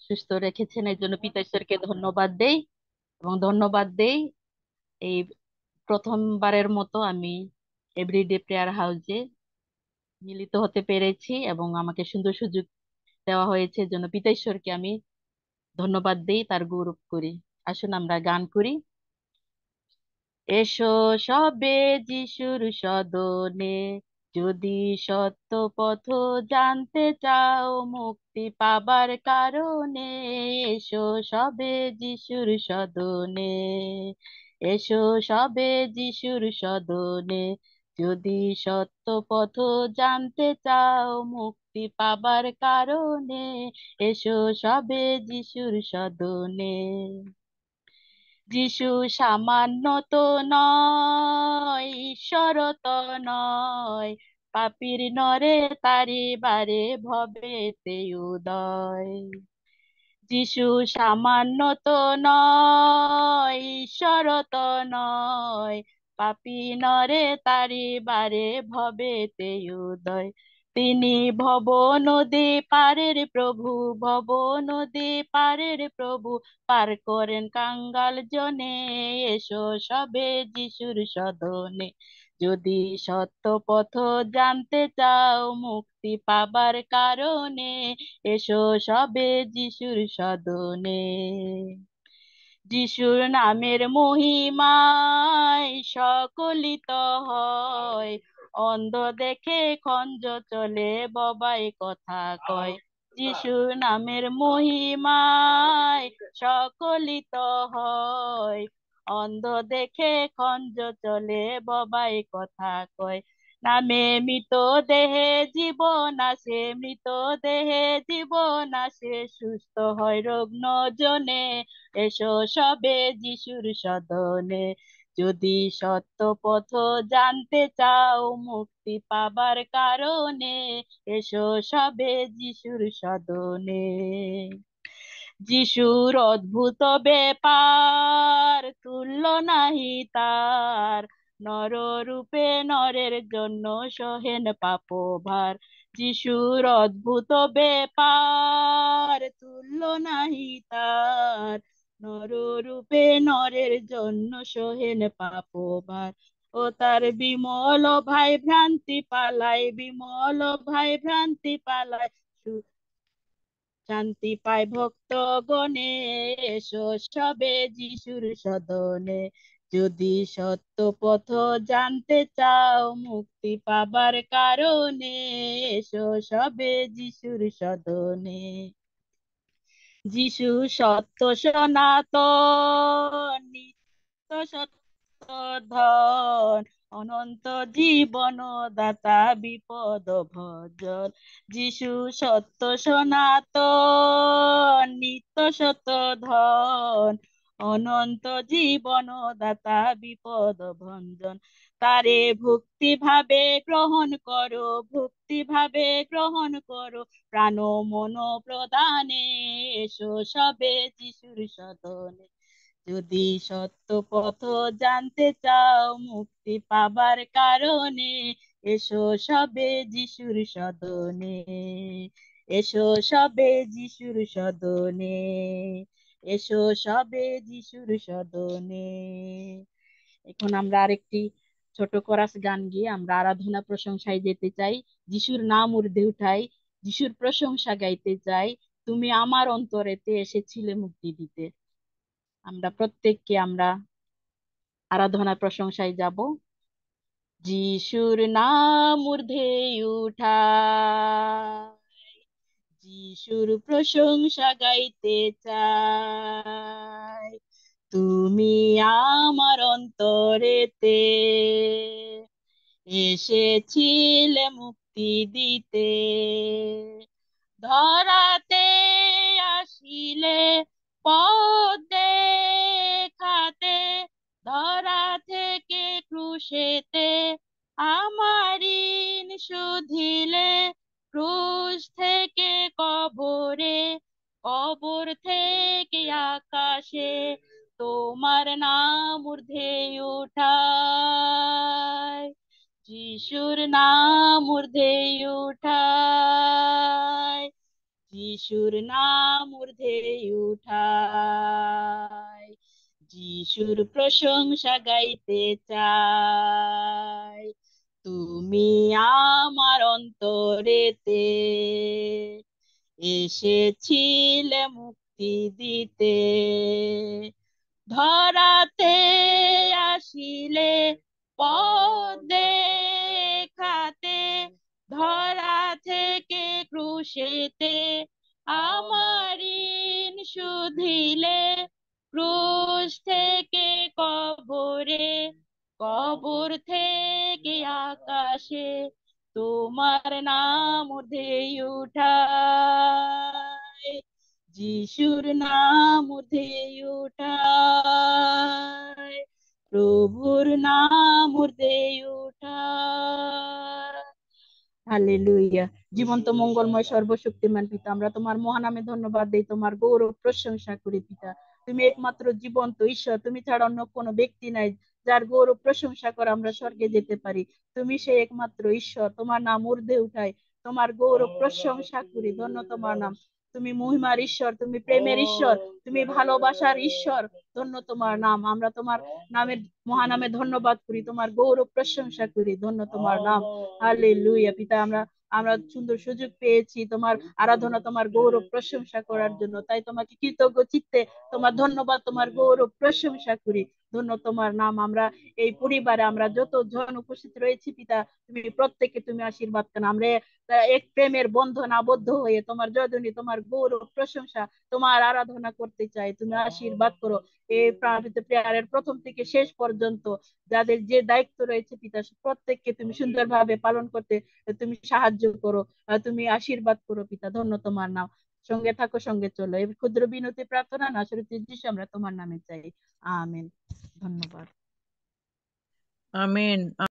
সুস্থ রেখেছেন, এর জন্য পিতা ঈশ্বরকে ধন্যবাদ দেই। এবং ধন্যবাদ দেই এই প্রথমবারের মতো আমি এভরিডে প্রেয়ার হাউসে মিলিত হতে পেরেছি এবং আমাকে সুন্দর সুযোগ দেওয়া হয়েছে, এর জন্য পিতা ঈশ্বরকে আমি ধন্যবাদ দেই, তার গৌরব করি। আসুন আমরা গান করি। এসো সবে যিশুর সদনে, যদি সত্য পথ জানতে চাও মুক্তি পাবার কারণে। এসো সবে যিশুর সদনে, এসো সবে যিশুর সদনে, যদি সত্য পথ জানতে চাও মুক্তি পাবার কারণে। এসো সবে যিশুর সদনে। যিশু সামান্য তো নয়, ঈশ্বর তো নয়, পাপীর নরে তারি বারে ভবেতে উদয়। যিশু সামান্য তো নয়, ঈশ্বর তো নয়, পাপী নরে তারি বারে ভবেতে উদয়। তিনি ভব নদী পারের প্রভু, ভব নদী পারের প্রভু, পার করেন কাঙ্গাল জনে। এসো সবে যিশুর সদনে, যদি সত্য পথ জানতে চাও মুক্তি পাবার কারণে। এসো সবে যিশুর সদনে। যিশুর নামের মহিমায় সকলিত হয়, অন্ধ দেখে খঞ্জ চলে, ববাই কথা কয়। যিশুর নামের মহিমায় সকলিত হয়, অন্ধ দেখে খঞ্জ চলে, ববাই কথা কয়। নামে মৃত দেহে জীবন আসে, মৃত দেহে জীবন আসে, সুস্থ হয় রোগ্ন জনে। এসো সবে যিশুর সদনে, যদি সত্য পথ জানতে চাও মুক্তি পাবার কারণে। এসো সবে যিশুর সদনে। যিশুর অদ্ভুত ব্যাপার তুল্য নাহি তার, নর রূপে নরের জন্য সহেন পাপ ভার। যিশুর অদ্ভুত ব্যাপার তুল্য নাহি তার, নর রূপে নরের জন্য সহেন পাপ ভার। ও তার বিমল ভাই ভ্রান্তি পালায়, বিমল ভাই ভ্রান্তি পালায়, শান্তি পায় ভক্ত গণে। এসো সবে যিশুর সদনে, যদি সত্য পথ জানতে চাও মুক্তি পাবার কারণে। এসো সবে যিশুর সদনে। যিশু সত্য সনাতন, নিত্য সত্য ধন, অনন্ত জীবন দাতা বিপদ ভজন। যিশু সত্য সনাতন, নিত্য সত্য ধন, অনন্ত জীবন দাতা বিপদ ভঞ্জন। তারে ভক্তি ভাবে গ্রহণ করো, ভক্তি ভাবে গ্রহণ করো, প্রাণ মন প্রদানে। এসো সবে যিশুর সদনে, যদি সত্য পথ জানতে চাও মুক্তি পাবার কারণে। এসো সবে যিশুর সদনে, এসো সবে যিশুর সদনে, এসো সবে যিশুর সদনে। এখন আমরা আরেকটি ছোট কোরাস গান গিয়ে আমরা আরাধনা প্রশংসায় যেতে চাই। যিশুর নাম ঊর্ধ্বে উঠাই, যিশুর প্রশংসা গাইতে চাই। তুমি আমার অন্তরেতে এসেছিলে মুক্তি দিতে। আমরা প্রত্যেককে আমরা আরাধনা প্রশংসায় যাব। যিশুর নাম ঊর্ধ্বে উঠাই, যিশুর প্রশংসা গাইতে চাই। তুমি আমার অন্তরেতে এসেছিলে মুক্তি দিতে, ধরাতে আসিলে পথ দেখাতে, ধরা থেকে ক্রুশেতে আমার ঋণ শুধিলে, ক্রুশ থেকে কবরে, কবর থেকে আকাশে, তোমার নাম ঊর্ধ্বে উঠায়, যিশুর নাম ঊর্ধ্বে উঠায়, যিশুর নাম ঊর্ধ্বে উঠাই, যিশুর প্রশংসা গাইতে চাই। তুমি আমার অন্তরেতে এসেছিলে মুক্তি দিতে, ধরাতে আসিলে পথ দেখাতে, ধরা থেকে ক্রুশেতে আমার ঋণ শুধিলে, ক্রুশ থেকে কবরে, কবর থেকে আকাশে তোমার নাম ঊর্ধ্বে উঠাই, যিশুর নাম ঊর্ধ্বে উঠাই, প্রভুর নাম ঊর্ধ্বে উঠাই। হালেলুয়া। জীবন্ত মঙ্গলময় সর্বশক্তিমান পিতা, আমরা তোমার মহানামে ধন্যবাদ দেই, তোমার গৌরব প্রশংসা করি পিতা। তুমি একমাত্র জীবন্ত ঈশ্বর, তুমি ছাড়া অন্য কোনো ব্যক্তি নাই যার গৌরব প্রশংসা করে আমরা স্বর্গে যেতে পারি। তুমি সেই একমাত্র ঈশ্বর, তোমার নাম ঊর্ধ্বে উঠাই, তোমার গৌরব প্রশংসা করি। ধন্য তোমার নাম, তুমি মহিমার ঈশ্বর, তুমি প্রেমের ঈশ্বর, তুমি ভালোবাসার ঈশ্বর। ধন্য তোমার নাম, আমরা তোমার নামের মহানামে ধন্যবাদ করি, তোমার গৌরব প্রশংসা করি। ধন্য তোমার নাম। হালেলুয়া পিতা, আমরা আমরা সুন্দর সুযোগ পেয়েছি তোমার আরাধনা, তোমার গৌরব প্রশংসা করার জন্য, তাই তোমাকে কৃতজ্ঞ চিত্তে তোমার ধন্যবাদ, তোমার গৌরব প্রশংসা করি। ধন্য তোমার নাম। আমরা এই পরিবারে আমরা যত জন উপস্থিত রয়েছি পিতা, তুমি প্রত্যেককে তুমি আশীর্বাদ কেন, আমরা এক প্রেমের বন্ধন আবদ্ধ হয়ে তোমার জয়ধ্বনি, তোমার গৌরব প্রশংসা, তোমার আরাধনা করতে চাই। তুমি আশীর্বাদ করো এই প্রেয়ারের প্রথম থেকে শেষ পর্যন্ত যাদের যে দায়িত্ব রয়েছে পিতা, প্রত্যেককে তুমি সুন্দরভাবে পালন করতে তুমি সাহায্য করো, তুমি আশীর্বাদ করো পিতা। ধন্য তোমার নাম। সঙ্গে থাকো, সঙ্গে চলো। এই ক্ষুদ্র বিনতি প্রার্থনা নাসরুদ্দিন যিশু আমরা তোমার নামে চাই। আমেন। ধন্যবাদ। আমিন।